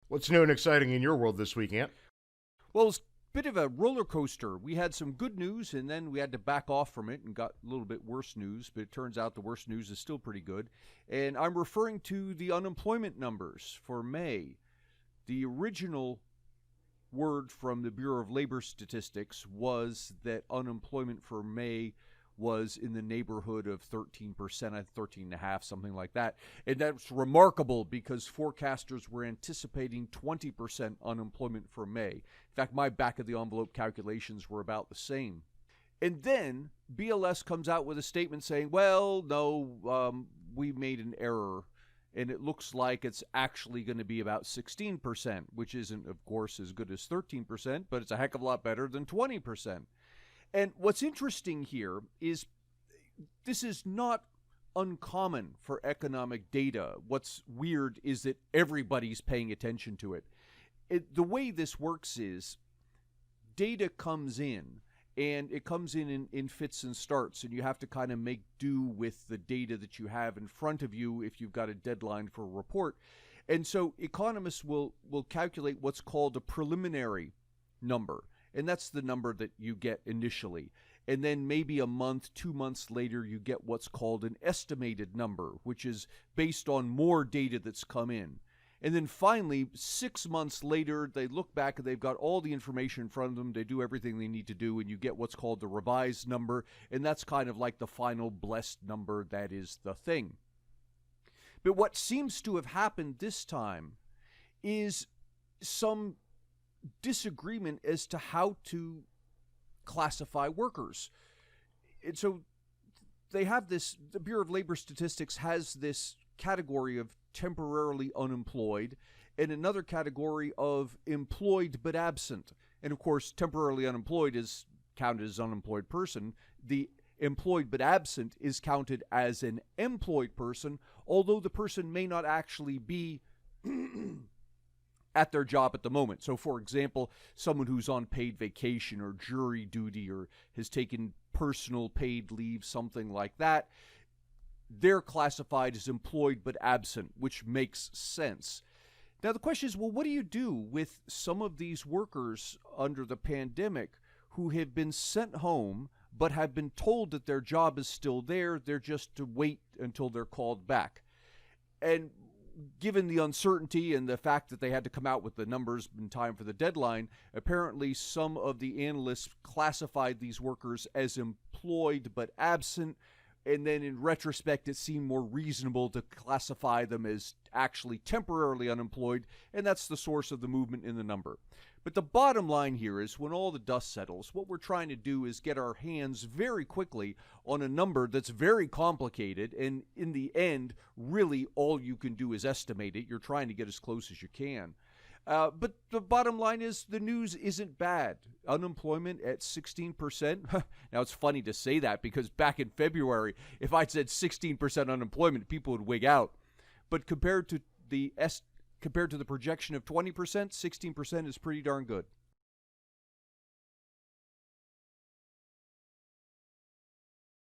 What's new and exciting in your world this week, Ant? Well, it's a bit of a roller coaster. We had some good news, and then we had to back off from it and got a little bit worse news, but it turns out the worst news is still pretty good. And I'm referring to the unemployment numbers for May. The original word from the Bureau of Labor Statistics was that unemployment for May was in the neighborhood of 13%, 13.5%, something like that. And that's remarkable because forecasters were anticipating 20% unemployment for May. In fact, my back of the envelope calculations were about the same. And then BLS comes out with a statement saying, well, no, we made an error. And it looks like it's actually going to be about 16%, which isn't, of course, as good as 13%, but it's a heck of a lot better than 20%. And what's interesting here is this is not uncommon for economic data. What's weird is that everybody's paying attention to it. The way this works is data comes in, and it comes in fits and starts, and you have to kind of make do with the data that you have in front of you if you've got a deadline for a report. And so economists will calculate what's called a preliminary number. And that's the number that you get initially. And then maybe a month, 2 months later, you get what's called an estimated number, which is based on more data that's come in. And then finally, 6 months later, they look back and they've got all the information in front of them. They do everything they need to do, and you get what's called the revised number. And that's kind of like the final blessed number that is the thing. But what seems to have happened this time is some disagreement as to how to classify workers. And so they have this, the Bureau of Labor Statistics has this category of temporarily unemployed and another category of employed but absent. And of course, temporarily unemployed is counted as an unemployed person. The employed but absent is counted as an employed person, although the person may not actually be at their job at the moment. So, for example, someone who's on paid vacation or jury duty or has taken personal paid leave, something like that, they're classified as employed but absent, which makes sense. Now, the question is, well, what do you do with some of these workers under the pandemic who have been sent home but have been told that their job is still there, they're just to wait until they're called back? And given the uncertainty and the fact that they had to come out with the numbers in time for the deadline, apparently some of the analysts classified these workers as employed but absent, and then in retrospect it seemed more reasonable to classify them as actually temporarily unemployed, and that's the source of the movement in the number. But the bottom line here is when all the dust settles, what we're trying to do is get our hands very quickly on a number that's very complicated, and in the end, really all you can do is estimate it. You're trying to get as close as you can. But the bottom line is the news isn't bad. Unemployment at 16%. Now, it's funny to say that because back in February, if I'd said 16% unemployment, people would wig out. But compared to the projection of 20%, 16% is pretty darn good.